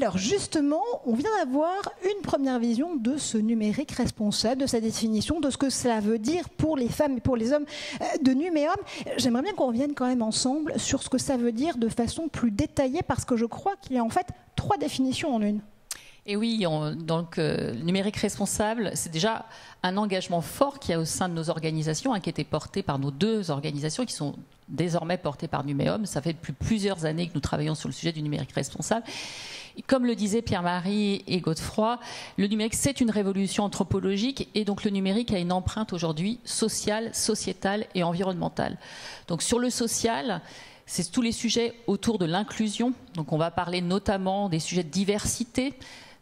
Alors justement, on vient d'avoir une première vision de ce numérique responsable, de sa définition, de ce que cela veut dire pour les femmes et pour les hommes de Numéum. J'aimerais bien qu'on revienne quand même ensemble sur ce que ça veut dire de façon plus détaillée, parce que je crois qu'il y a en fait 3 définitions en une. Et oui, donc le numérique responsable, c'est déjà un engagement fort qu'il y a au sein de nos organisations, qui a été porté par nos 2 organisations qui sont désormais portées par Numéum. Ça fait depuis plusieurs années que nous travaillons sur le sujet du numérique responsable. Et comme le disaient Pierre-Marie et Godefroy, le numérique, c'est une révolution anthropologique, et donc le numérique a une empreinte aujourd'hui sociale, sociétale et environnementale. Donc sur le social, c'est tous les sujets autour de l'inclusion. Donc on va parler notamment des sujets de diversité.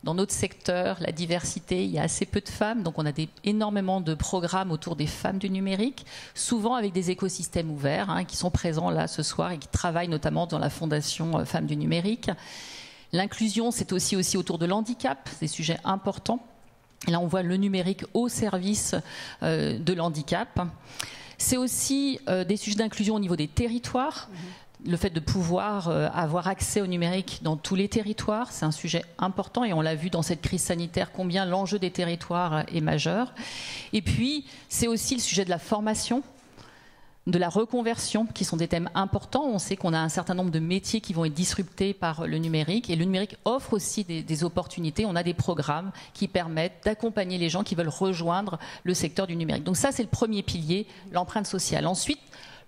Dans notre secteur, la diversité, il y a assez peu de femmes, donc on a énormément de programmes autour des femmes du numérique, souvent avec des écosystèmes ouverts qui sont présents là ce soir et qui travaillent notamment dans la Fondation Femmes du numérique. L'inclusion, c'est aussi autour de l'handicap, des sujets importants. Et là, on voit le numérique au service de l'handicap. C'est aussi des sujets d'inclusion au niveau des territoires. Le fait de pouvoir avoir accès au numérique dans tous les territoires, c'est un sujet important, et on l'a vu dans cette crise sanitaire combien l'enjeu des territoires est majeur. Et puis, c'est aussi le sujet de la formation, de la reconversion, qui sont des thèmes importants. On sait qu'on a un certain nombre de métiers qui vont être disruptés par le numérique, et le numérique offre aussi des opportunités. On a des programmes qui permettent d'accompagner les gens qui veulent rejoindre le secteur du numérique. Donc ça, c'est le premier pilier, l'empreinte sociale. Ensuite,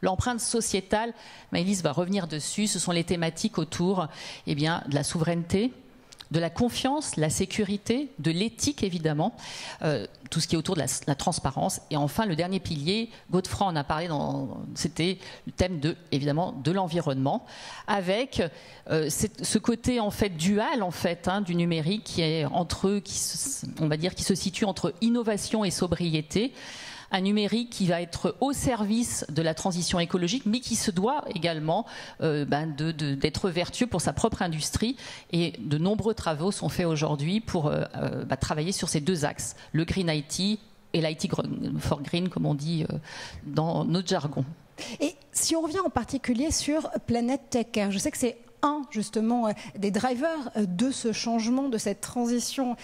l'empreinte sociétale, Maëlys va revenir dessus, ce sont les thématiques autour de la souveraineté, de la confiance, la sécurité, de l'éthique évidemment, tout ce qui est autour de la transparence. Et enfin, le dernier pilier, Godefroy en a parlé, c'était le thème de l'environnement, avec ce côté en fait dual du numérique qui est qui se situe entre innovation et sobriété. Un numérique qui va être au service de la transition écologique, mais qui se doit également d'être vertueux pour sa propre industrie. Et de nombreux travaux sont faits aujourd'hui pour travailler sur ces 2 axes, le Green IT et l'IT for Green, comme on dit dans notre jargon. Et si on revient en particulier sur Planète Tech Care, je sais que c'est justement des drivers de ce changement, de cette transition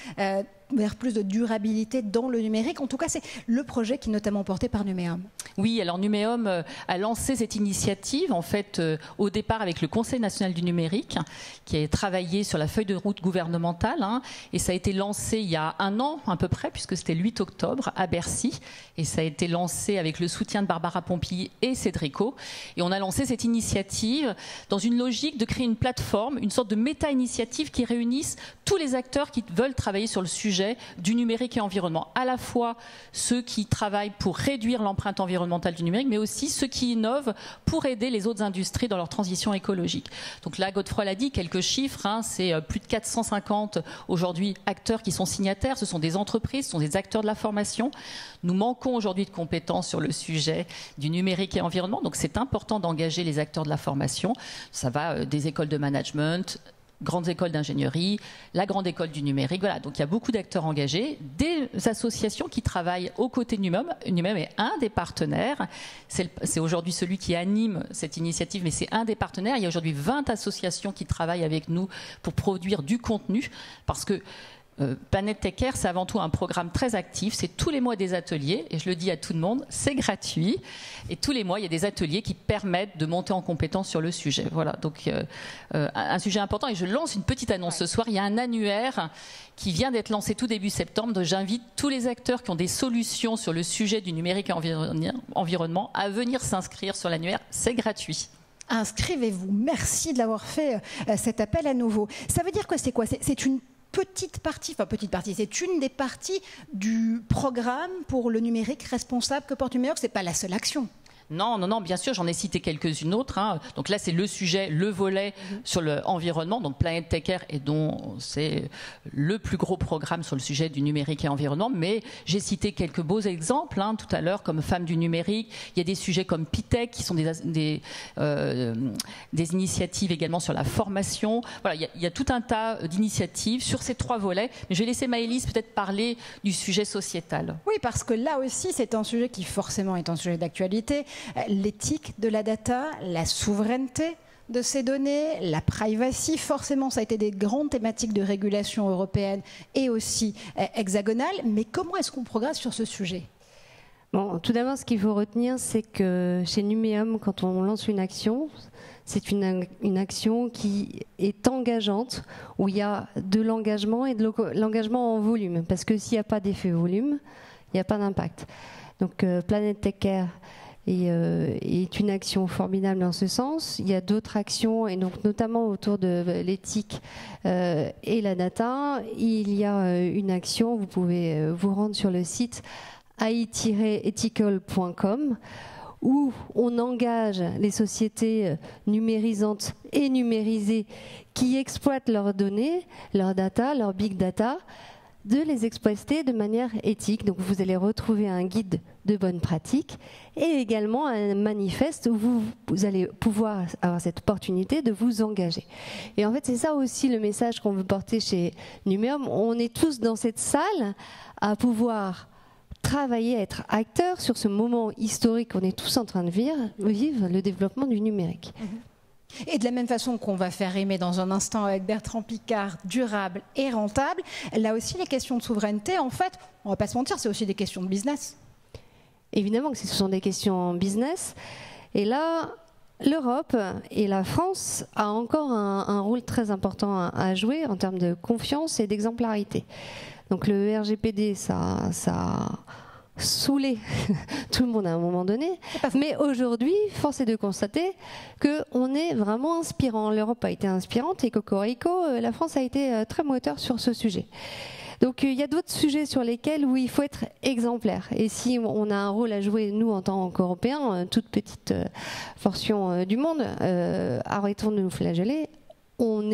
vers plus de durabilité dans le numérique. En tout cas, c'est le projet qui est notamment porté par Numéum. Oui, alors Numéum a lancé cette initiative en fait au départ avec le Conseil national du numérique, qui a travaillé sur la feuille de route gouvernementale, et ça a été lancé il y a 1 an à peu près, puisque c'était le 8 octobre à Bercy, et ça a été lancé avec le soutien de Barbara Pompili et Cédrico, et on a lancé cette initiative dans une logique de créer une plateforme, une sorte de méta-initiative qui réunisse tous les acteurs qui veulent travailler sur le sujet du numérique et environnement, à la fois ceux qui travaillent pour réduire l'empreinte environnementale du numérique, mais aussi ceux qui innovent pour aider les autres industries dans leur transition écologique. Donc là, Godefroy l'a dit, quelques chiffres, c'est plus de 450 aujourd'hui acteurs qui sont signataires, ce sont des entreprises, ce sont des acteurs de la formation. Nous manquons aujourd'hui de compétences sur le sujet du numérique et environnement, donc c'est important d'engager les acteurs de la formation. Ça va des écoles de management, grandes écoles d'ingénierie, la grande école du numérique. Voilà, donc il y a beaucoup d'acteurs engagés, des associations qui travaillent aux côtés de Numéum. Numéum est un des partenaires. C'est aujourd'hui celui qui anime cette initiative, mais c'est un des partenaires. Il y a aujourd'hui 20 associations qui travaillent avec nous pour produire du contenu, parce que Planète Tech Care, c'est avant tout un programme très actif. C'est tous les mois des ateliers, et je le dis à tout le monde, c'est gratuit. Et tous les mois, il y a des ateliers qui permettent de monter en compétence sur le sujet. Voilà, donc un sujet important. Et je lance une petite annonce ce soir. Il y a un annuaire qui vient d'être lancé tout début septembre. Donc j'invite tous les acteurs qui ont des solutions sur le sujet du numérique et environnement à venir s'inscrire sur l'annuaire. C'est gratuit. Inscrivez-vous. Merci de l'avoir fait, cet appel à nouveau. Ça veut dire que c'est quoi? C'est une petite partie, c'est une des parties du programme pour le numérique responsable que porte Numéum. C'est pas la seule action. Non, bien sûr, j'en ai cité quelques-unes autres. Donc là, c'est le sujet, le volet sur l'environnement, donc Planète Tech Care, et dont c'est le plus gros programme sur le sujet du numérique et environnement. Mais j'ai cité quelques beaux exemples tout à l'heure, comme Femmes du numérique. Il y a des sujets comme PITEC, qui sont des initiatives également sur la formation. Voilà, il y a tout un tas d'initiatives sur ces 3 volets. Mais je vais laisser Maëlys peut-être parler du sujet sociétal. Oui, parce que là aussi, c'est un sujet qui forcément est un sujet d'actualité. L'éthique de la data, la souveraineté de ces données, la privacy, forcément, ça a été des grandes thématiques de régulation européenne et aussi hexagonale. Mais comment est-ce qu'on progresse sur ce sujet ? Bon, tout d'abord, ce qu'il faut retenir, c'est que chez Numéum, quand on lance une action, c'est une action qui est engageante, où il y a de l'engagement et de l'engagement en volume. Parce que s'il n'y a pas d'effet volume, il n'y a pas d'impact. Donc Planet Tech Care est une action formidable dans ce sens. Il y a d'autres actions, et donc notamment autour de l'éthique et la data. Il y a une action, vous pouvez vous rendre sur le site ai-ethical.com, où on engage les sociétés numérisantes et numérisées qui exploitent leurs données, leurs data, leurs big data, de les exploiter de manière éthique. Donc vous allez retrouver un guide de bonnes pratiques et également un manifeste où vous allez pouvoir avoir cette opportunité de vous engager. Et en fait, c'est ça aussi le message qu'on veut porter chez Numéum. On est tous dans cette salle à pouvoir travailler, à être acteurs sur ce moment historique qu'on est tous en train de vivre, le développement du numérique. Et de la même façon qu'on va faire aimer dans un instant avec Bertrand Piccard, durable et rentable, là aussi les questions de souveraineté, en fait, on ne va pas se mentir, c'est aussi des questions de business. Évidemment que ce sont des questions business. Et là, l'Europe et la France a encore un rôle très important à jouer en termes de confiance et d'exemplarité. Donc le RGPD, ça a saoulé tout le monde à un moment donné. Mais aujourd'hui, force est de constater qu'on est vraiment inspirant. L'Europe a été inspirante et cocorico, la France a été très moteur sur ce sujet. Donc il y a d'autres sujets sur lesquels où il faut être exemplaire. Et si on a un rôle à jouer, nous en tant qu'Européens, toute petite portion du monde, arrêtons de nous flageller, on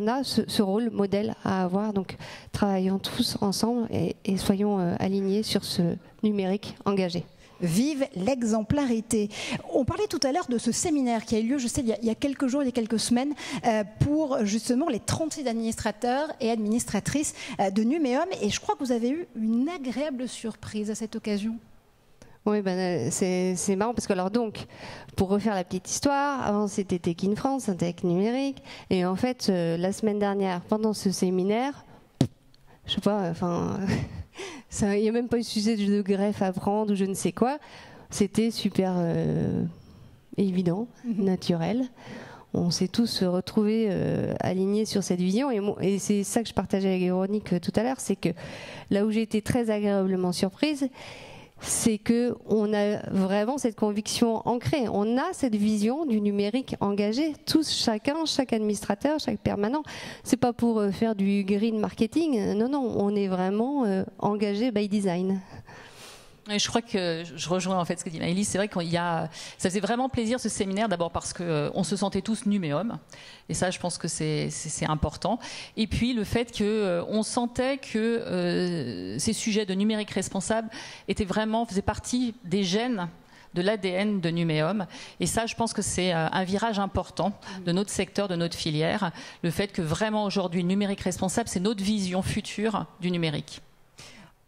a ce rôle modèle à avoir, donc travaillons tous ensemble et soyons alignés sur ce numérique engagé. Vive l'exemplarité. On parlait tout à l'heure de ce séminaire qui a eu lieu, je sais, il y a quelques jours, il y a quelques semaines, pour justement les 36 administrateurs et administratrices de Numéum. Et je crois que vous avez eu une agréable surprise à cette occasion. Oui, c'est marrant parce que alors donc, pour refaire la petite histoire, avant c'était Tech in France, un tech numérique, et en fait la semaine dernière, pendant ce séminaire, je sais pas, enfin, il n'y a même pas eu sujet de greffe à prendre ou je ne sais quoi, c'était super évident, naturel. On s'est tous retrouvés alignés sur cette vision et c'est ça que je partageais avec Véronique tout à l'heure, c'est que là où j'ai été très agréablement surprise, c'est qu'on a vraiment cette conviction ancrée. On a cette vision du numérique engagé, tous, chacun, chaque administrateur, chaque permanent. C'est pas pour faire du green marketing, non, on est vraiment engagé by design. Et je crois que je rejoins en fait ce que dit Maëlys. C'est vrai ça faisait vraiment plaisir ce séminaire, d'abord parce qu'on se sentait tous Numéum, et ça je pense que c'est important. Et puis le fait qu'on sentait que ces sujets de numérique responsable faisaient partie des gènes de l'ADN de Numéum. Et ça, je pense que c'est un virage important de notre secteur, de notre filière. Le fait que vraiment aujourd'hui, le numérique responsable, c'est notre vision future du numérique.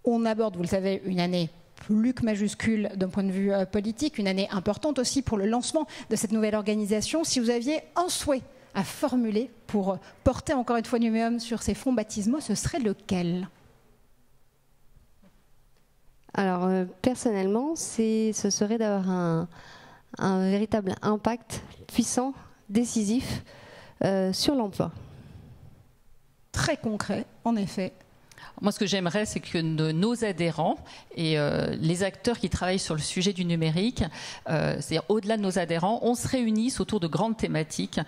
On aborde, vous le savez, une année plus que majuscule d'un point de vue politique, une année importante aussi pour le lancement de cette nouvelle organisation. Si vous aviez un souhait à formuler pour porter encore une fois Numéum sur ses fonds baptismaux, ce serait lequel ? Alors personnellement, ce serait d'avoir un véritable impact puissant, décisif sur l'emploi. Très concret, en effet. Moi, ce que j'aimerais, c'est que nos adhérents et les acteurs qui travaillent sur le sujet du numérique, c'est-à-dire au-delà de nos adhérents, on se réunisse autour de grandes thématiques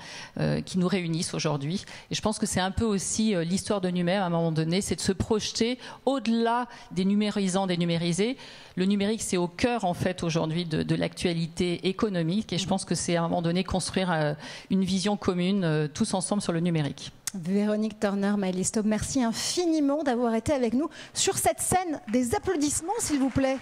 qui nous réunissent aujourd'hui. Et je pense que c'est un peu aussi l'histoire de Numéum, à un moment donné, c'est de se projeter au-delà des numérisants, des numérisés. Le numérique, c'est au cœur, en fait, aujourd'hui de l'actualité économique. Et je pense que c'est, à un moment donné, construire une vision commune, tous ensemble, sur le numérique. Véronique Turner, Maëlys Taube, merci infiniment d'avoir été avec nous sur cette scène. Des applaudissements, s'il vous plaît.